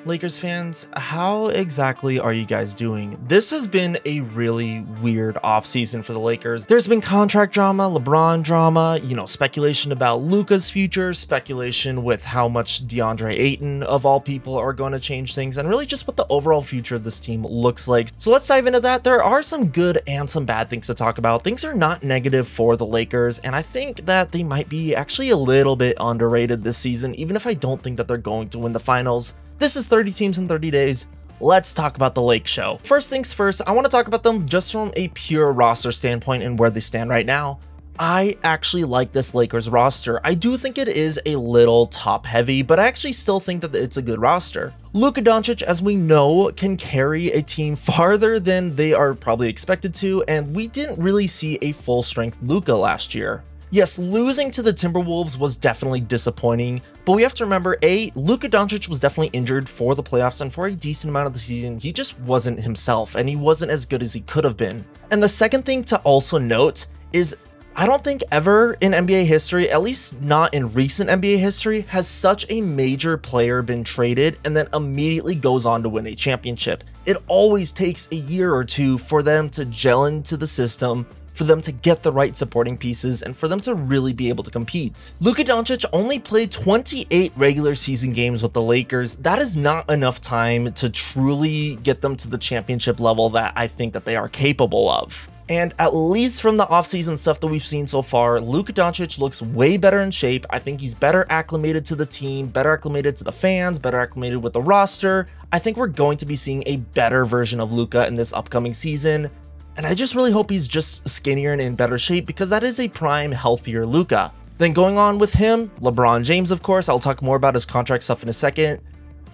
Lakers fans, how exactly are you guys doing? This has been a really weird offseason for the Lakers. There's been contract drama, LeBron drama, speculation about Luka's future, speculation with how much DeAndre Ayton, of all people, are going to change things, and really just what the overall future of this team looks like. So let's dive into that. There are some good and some bad things to talk about. Things are not negative for the Lakers, and I think that they might be actually a little bit underrated this season, even if I don't think that they're going to win the finals. This is 30 teams in 30 days. Let's talk about the Lake Show. First things first, I want to talk about them just from a pure roster standpoint and where they stand right now. I actually like this Lakers roster. I do think it is a little top heavy, but I actually still think that it's a good roster. Luka Doncic, as we know, can carry a team farther than they are probably expected to, and we didn't really see a full strength Luka last year. Yes, losing to the Timberwolves was definitely disappointing, but we have to remember, Luka Doncic was definitely injured for the playoffs, and for a decent amount of the season, he just wasn't himself, and he wasn't as good as he could have been. And the second thing to also note is, I don't think ever in NBA history, at least not in recent NBA history, has such a major player been traded and then immediately goes on to win a championship. It always takes a year or two for them to gel into the system, for them to get the right supporting pieces, and for them to really be able to compete. Luka Doncic only played 28 regular season games with the Lakers. That is not enough time to truly get them to the championship level that I think that they are capable of. And at least from the offseason stuff that we've seen so far, Luka Doncic looks way better in shape. I think he's better acclimated to the team, better acclimated to the fans, better acclimated with the roster. I think we're going to be seeing a better version of Luka in this upcoming season. And I just really hope he's just skinnier and in better shape, because that is a prime, healthier Luka. Then going on with him, LeBron James, of course. I'll talk more about his contract stuff in a second.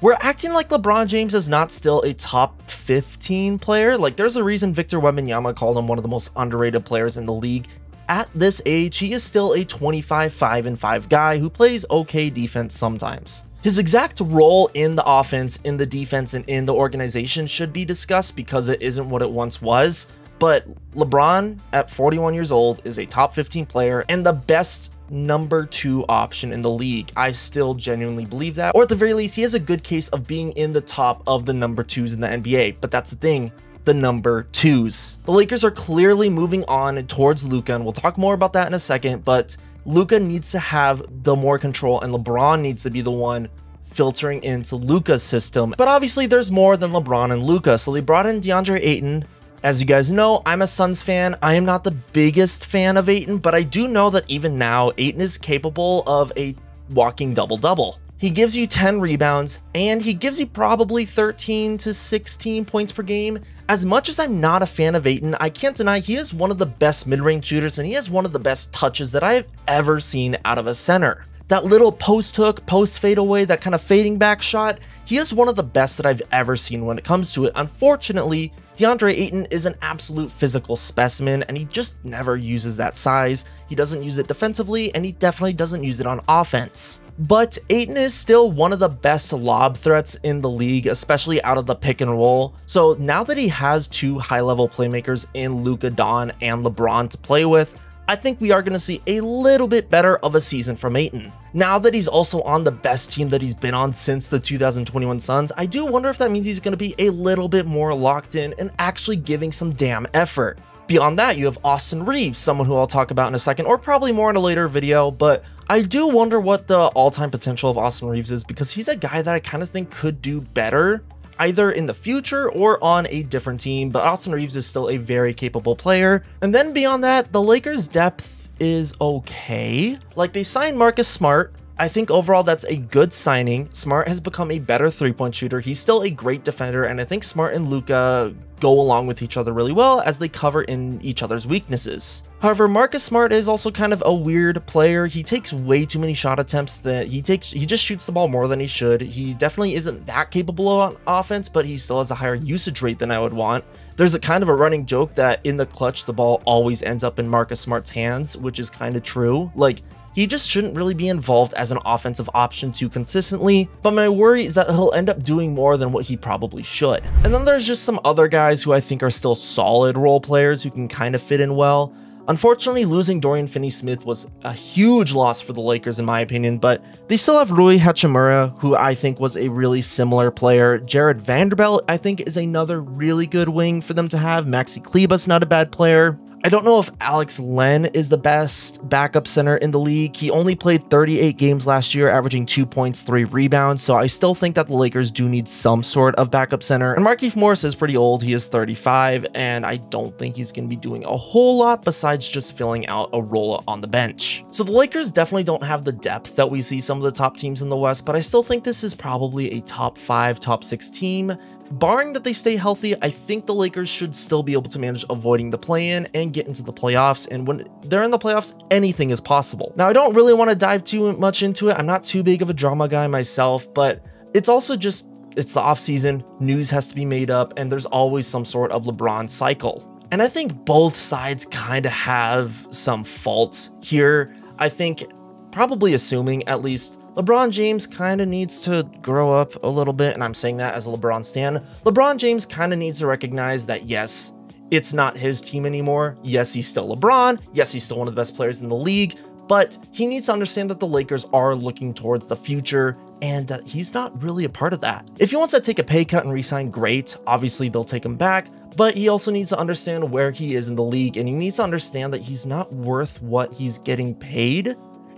We're acting like LeBron James is not still a top 15 player. Like, there's a reason Victor Wembanyama called him one of the most underrated players in the league. At this age, he is still a 25-5-5 guy who plays okay defense sometimes. His exact role in the offense, in the defense, and in the organization should be discussed, because it isn't what it once was. But LeBron, at 41 years old, is a top 15 player and the best number 2 option in the league. I still genuinely believe that, or at the very least, he has a good case of being in the top of the number 2s in the NBA. But that's the thing, the number 2s. The Lakers are clearly moving on towards Luka, and we'll talk more about that in a second, but Luka needs to have the more control, and LeBron needs to be the one filtering into Luka's system. But obviously, there's more than LeBron and Luka, so they brought in DeAndre Ayton. As you guys know, I'm a Suns fan. I am not the biggest fan of Ayton, but I do know that even now, Ayton is capable of a walking double-double. He gives you 10 rebounds, and he gives you probably 13 to 16 points per game. As much as I'm not a fan of Ayton, I can't deny he is one of the best mid-range shooters, and he has one of the best touches that I've ever seen out of a center. That little post hook, post fadeaway, that kind of fading back shot, he is one of the best that I've ever seen when it comes to it. Unfortunately, DeAndre Ayton is an absolute physical specimen, and he just never uses that size. He doesn't use it defensively, and he definitely doesn't use it on offense. But Ayton is still one of the best lob threats in the league, especially out of the pick and roll. So now that he has 2 high-level playmakers in Luka, Don, and LeBron to play with, I think we are going to see a little bit better of a season from Ayton. Now that he's also on the best team that he's been on since the 2021 Suns, I do wonder if that means he's going to be a little bit more locked in and actually giving some damn effort. Beyond that, you have Austin Reeves, someone who I'll talk about in a second, or probably more in a later video, but I do wonder what the all-time potential of Austin Reeves is, because he's a guy that I kind of think could do better, either in the future or on a different team, but Austin Reeves is still a very capable player. And then beyond that, the Lakers' depth is okay. Like, they signed Marcus Smart. I think overall that's a good signing. Smart has become a better 3-point shooter. He's still a great defender, and I think Smart and Luka go along with each other really well as they cover in each other's weaknesses. However, Marcus Smart is also kind of a weird player. He takes way too many shot attempts that he just shoots the ball more than he should. He definitely isn't that capable on offense, but he still has a higher usage rate than I would want. There's a kind of a running joke that in the clutch, the ball always ends up in Marcus Smart's hands, which is kind of true. Like, he just shouldn't really be involved as an offensive option too consistently, but my worry is that he'll end up doing more than what he probably should. And then there's just some other guys who I think are still solid role players who can kind of fit in well. Unfortunately, losing Dorian Finney-Smith was a huge loss for the Lakers in my opinion, but they still have Rui Hachimura, who I think was a really similar player. Jared Vanderbilt, I think, is another really good wing for them to have. Maxi Kleber's not a bad player. I don't know if Alex Len is the best backup center in the league. He only played 38 games last year, averaging 2 points, 3 rebounds, so I still think that the Lakers do need some sort of backup center. And Markieff Morris is pretty old. He is 35, and I don't think he's going to be doing a whole lot besides just filling out a role on the bench. So the Lakers definitely don't have the depth that we see some of the top teams in the West, but I still think this is probably a top 5, top 6 team. Barring that they stay healthy, I think the Lakers should still be able to manage avoiding the play-in and get into the playoffs, and when they're in the playoffs, anything is possible. Now, I don't really want to dive too much into it. I'm not too big of a drama guy myself, but it's also just, it's the offseason, news has to be made up, and there's always some sort of LeBron cycle. And I think both sides kind of have some faults here. I think, probably assuming at least, LeBron James kind of needs to grow up a little bit, and I'm saying that as a LeBron stan. LeBron James kind of needs to recognize that, yes, it's not his team anymore. Yes, he's still LeBron. Yes, he's still one of the best players in the league, but he needs to understand that the Lakers are looking towards the future and that he's not really a part of that. If he wants to take a pay cut and resign, great. Obviously, they'll take him back, but he also needs to understand where he is in the league, and he needs to understand that he's not worth what he's getting paid.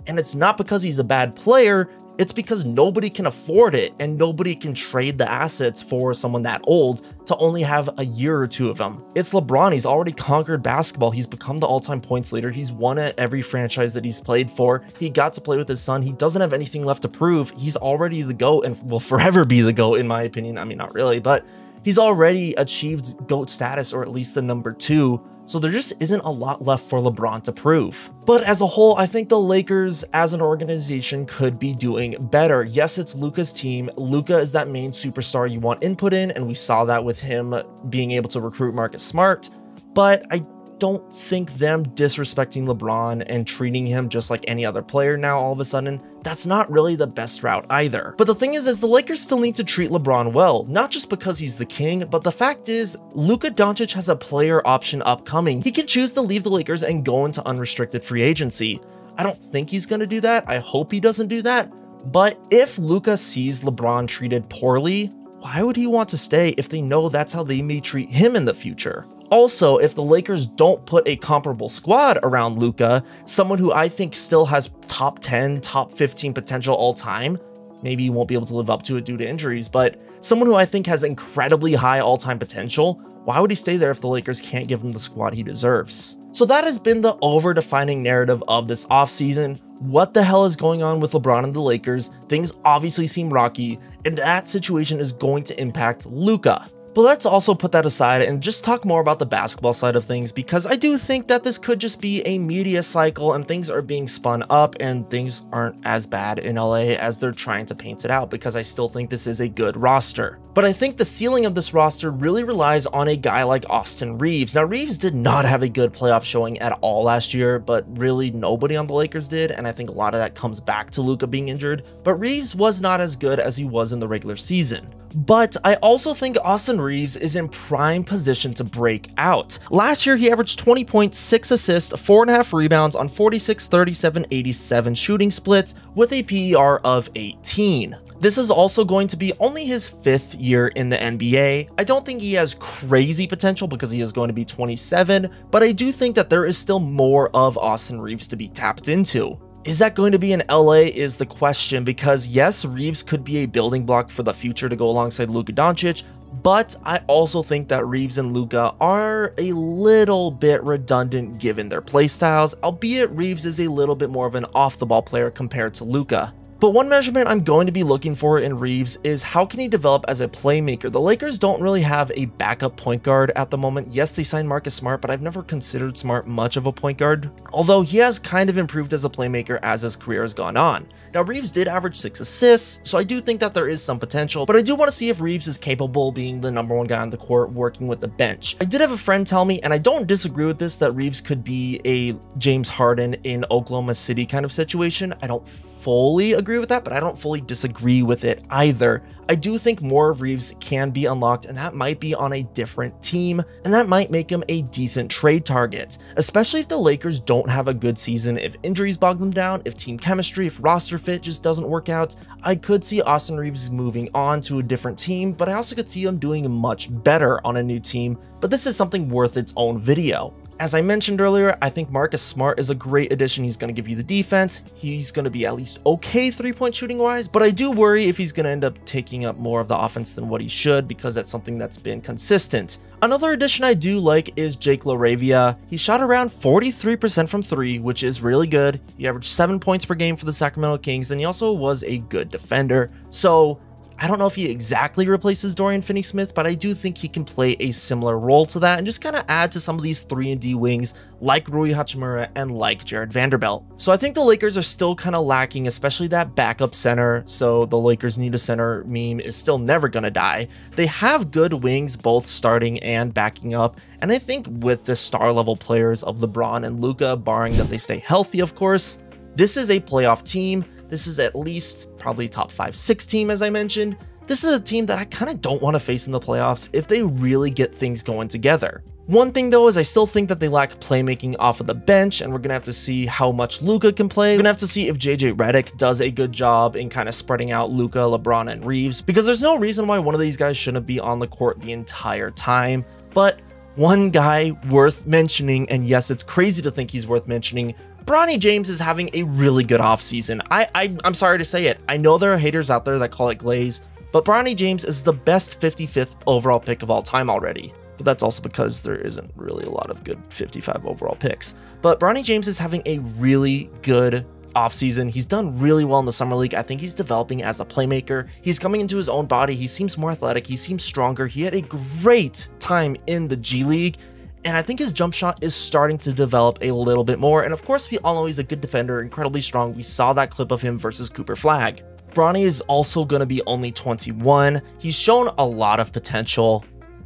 And it's not because he's a bad player, it's because nobody can afford it and nobody can trade the assets for someone that old to only have a year or two of them. It's LeBron, he's already conquered basketball, he's become the all-time points leader, he's won at every franchise that he's played for, he got to play with his son, he doesn't have anything left to prove, he's already the GOAT and will forever be the GOAT in my opinion. I mean, not really, but he's already achieved GOAT status, or at least the number 2. So there just isn't a lot left for LeBron to prove. But as a whole, I think the Lakers as an organization could be doing better. Yes, it's Luka's team. Luka is that main superstar you want input in, and we saw that with him being able to recruit Marcus Smart. But I don't think them disrespecting LeBron and treating him just like any other player now all of a sudden, that's not really the best route either. But the thing is the Lakers still need to treat LeBron well, not just because he's the king, but the fact is Luka Doncic has a player option upcoming. He can choose to leave the Lakers and go into unrestricted free agency. I don't think he's going to do that. I hope he doesn't do that. But if Luka sees LeBron treated poorly, why would he want to stay if they know that's how they may treat him in the future? Also, if the Lakers don't put a comparable squad around Luka, someone who I think still has top 10, top 15 potential all time, maybe he won't be able to live up to it due to injuries, but someone who I think has incredibly high all-time potential, why would he stay there if the Lakers can't give him the squad he deserves? So that has been the over-defining narrative of this offseason. What the hell is going on with LeBron and the Lakers? Things obviously seem rocky, and that situation is going to impact Luka. But let's also put that aside and just talk more about the basketball side of things, because I do think that this could just be a media cycle and things are being spun up and things aren't as bad in LA as they're trying to paint it out, because I still think this is a good roster. But I think the ceiling of this roster really relies on a guy like Austin Reaves. Now, Reaves did not have a good playoff showing at all last year, but really nobody on the Lakers did, and I think a lot of that comes back to Luka being injured, but Reaves was not as good as he was in the regular season. But I also think Austin Reaves is in prime position to break out. Last year, he averaged 20 points, 6 assists, 4.5 rebounds on 46, 37, 87 shooting splits with a PER of 18. This is also going to be only his 5th year in the NBA. I don't think he has crazy potential because he is going to be 27, but I do think that there is still more of Austin Reaves to be tapped into. Is that going to be in LA is the question, because yes, Reaves could be a building block for the future to go alongside Luka Doncic, but I also think that Reaves and Luka are a little bit redundant given their play styles, albeit Reaves is a little bit more of an off-the-ball player compared to Luka. But one measurement I'm going to be looking for in Reaves is how can he develop as a playmaker. The Lakers don't really have a backup point guard at the moment. Yes, they signed Marcus Smart, but I've never considered Smart much of a point guard, although he has kind of improved as a playmaker as his career has gone on. Now, Reaves did average 6 assists, so I do think that there is some potential, but I do want to see if Reaves is capable of being the #1 guy on the court working with the bench. I did have a friend tell me, and I don't disagree with this, that Reaves could be a James Harden in Oklahoma City kind of situation. I don't fully agree agree with that, but I don't fully disagree with it either. I do think more of Reeves can be unlocked, and that might be on a different team, and that might make him a decent trade target, especially if the Lakers don't have a good season, if injuries bog them down, if team chemistry, if roster fit just doesn't work out. I could see Austin Reeves moving on to a different team, but I also could see him doing much better on a new team, but this is something worth its own video. As I mentioned earlier, I think Marcus Smart is a great addition. He's going to give you the defense. He's going to be at least okay 3-point shooting wise, but I do worry if he's going to end up taking up more of the offense than what he should, because that's something that's been consistent. Another addition I do like is Jake LaRavia. He shot around 43% from 3, which is really good. He averaged 7 points per game for the Sacramento Kings, and he also was a good defender. So I don't know if he exactly replaces Dorian Finney-Smith, but I do think he can play a similar role to that and just kind of add to some of these 3-and-D wings like Rui Hachimura and like Jared Vanderbilt. So I think the Lakers are still kind of lacking, especially that backup center. So the Lakers need a center meme is still never going to die. They have good wings, both starting and backing up. And I think with the star level players of LeBron and Luka, barring that they stay healthy, of course, this is a playoff team. This is at least probably top 5-6 team, as I mentioned. This is a team that I kind of don't want to face in the playoffs if they really get things going together. One thing though is I still think that they lack playmaking off of the bench, and we're going to have to see how much Luka can play. We're going to have to see if JJ Redick does a good job in kind of spreading out Luka, LeBron, and Reeves, because there's no reason why one of these guys shouldn't be on the court the entire time. But one guy worth mentioning, and yes, it's crazy to think he's worth mentioning, Bronny James is having a really good offseason. I'm sorry to say it. I know there are haters out there that call it glaze, but Bronny James is the best 55th overall pick of all time already. But that's also because there isn't really a lot of good 55 overall picks. But Bronny James is having a really good offseason. He's done really well in the summer league. I think he's developing as a playmaker. He's coming into his own body. He seems more athletic. He seems stronger. He had a great time in the G League. And I think his jump shot is starting to develop a little bit more. And of course, we all know he's a good defender, incredibly strong. We saw that clip of him versus Cooper Flagg. Bronny is also going to be only 21. He's shown a lot of potential.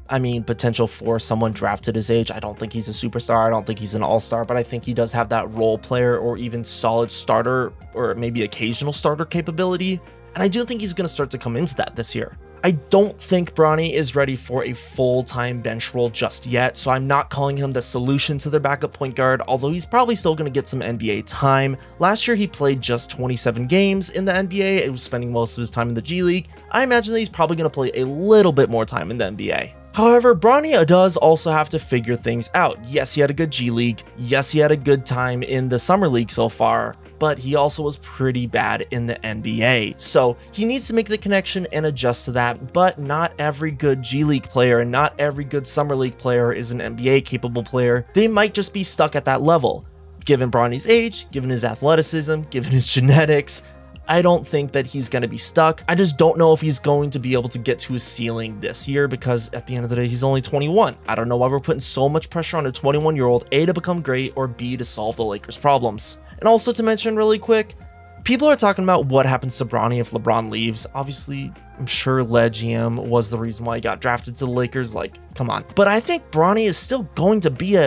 I mean, potential for someone drafted his age. I don't think he's a superstar. I don't think he's an all-star, but I think he does have that role player or even solid starter or maybe occasional starter capability. And I do think he's going to start to come into that this year. I don't think Bronny is ready for a full-time bench role just yet, so I'm not calling him the solution to their backup point guard, although he's probably still going to get some NBA time. Last year, he played just 27 games in the NBA. He was spending most of his time in the G League. I imagine that he's probably going to play a little bit more time in the NBA. However, Bronny does also have to figure things out. Yes, he had a good G League. Yes, he had a good time in the Summer League so far, but he also was pretty bad in the NBA. So he needs to make the connection and adjust to that, but not every good G League player and not every good Summer League player is an NBA capable player. They might just be stuck at that level. Given Bronny's age, given his athleticism, given his genetics, I don't think that he's going to be stuck. I just don't know if he's going to be able to get to his ceiling this year, because at the end of the day, he's only 21. I don't know why we're putting so much pressure on a 21-year-old, A, to become great, or B, to solve the Lakers' problems. And also to mention really quick, people are talking about what happens to Bronny if LeBron leaves. Obviously, I'm sure Led GM was the reason why he got drafted to the Lakers. Like, come on. But I think Bronny is still going to be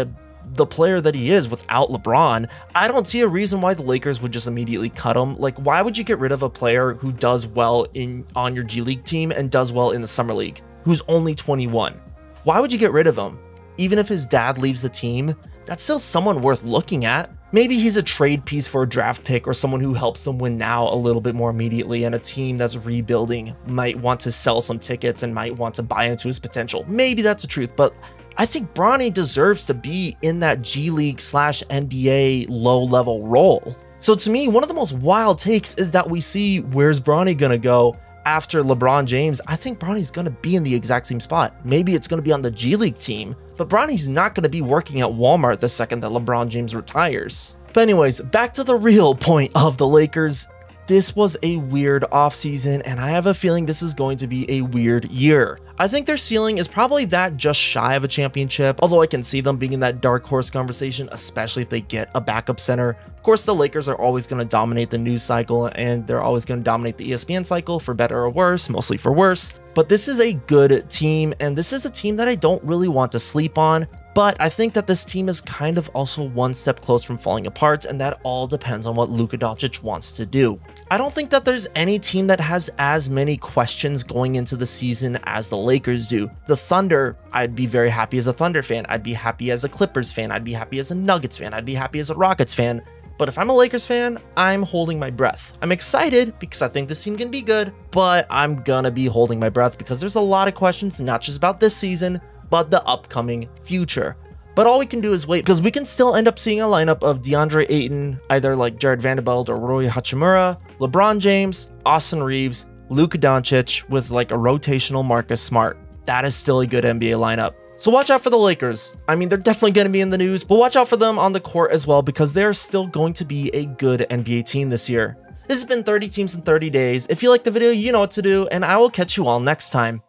the player that he is without LeBron. I don't see a reason why the Lakers would just immediately cut him. Like, why would you get rid of a player who does well on your G League team and does well in the Summer League, who's only 21? Why would you get rid of him? Even if his dad leaves the team, that's still someone worth looking at. Maybe he's a trade piece for a draft pick or someone who helps them win now a little bit more immediately, and a team that's rebuilding might want to sell some tickets and might want to buy into his potential. Maybe that's the truth, but I think Bronny deserves to be in that G League / NBA low-level role. So to me, one of the most wild takes is that we see where's Bronny gonna go after LeBron James. I think Bronny's gonna be in the exact same spot. Maybe it's gonna be on the G League team, but Bronny's not gonna be working at Walmart the second that LeBron James retires. But anyways, back to the real point of the Lakers. This was a weird offseason, and I have a feeling this is going to be a weird year. I think their ceiling is probably that just shy of a championship, although I can see them being in that dark horse conversation, especially if they get a backup center. Of course, the Lakers are always going to dominate the news cycle, and they're always going to dominate the ESPN cycle, for better or worse, mostly for worse. But this is a good team, and this is a team that I don't really want to sleep on. But I think that this team is kind of also one step close from falling apart, and that all depends on what Luka Doncic wants to do. I don't think that there's any team that has as many questions going into the season as the Lakers do. The Thunder, I'd be very happy as a Thunder fan. I'd be happy as a Clippers fan. I'd be happy as a Nuggets fan. I'd be happy as a Rockets fan. But if I'm a Lakers fan, I'm holding my breath. I'm excited because I think this team can be good, but I'm gonna be holding my breath because there's a lot of questions, not just about this season, but the upcoming future. But all we can do is wait, because we can still end up seeing a lineup of DeAndre Ayton, either like Jared Vanderbilt or Rui Hachimura, LeBron James, Austin Reeves, Luka Doncic with like a rotational Marcus Smart. That is still a good NBA lineup. So watch out for the Lakers. I mean, they're definitely going to be in the news, but watch out for them on the court as well, because they're still going to be a good NBA team this year. This has been 30 teams in 30 days. If you like the video, you know what to do, and I will catch you all next time.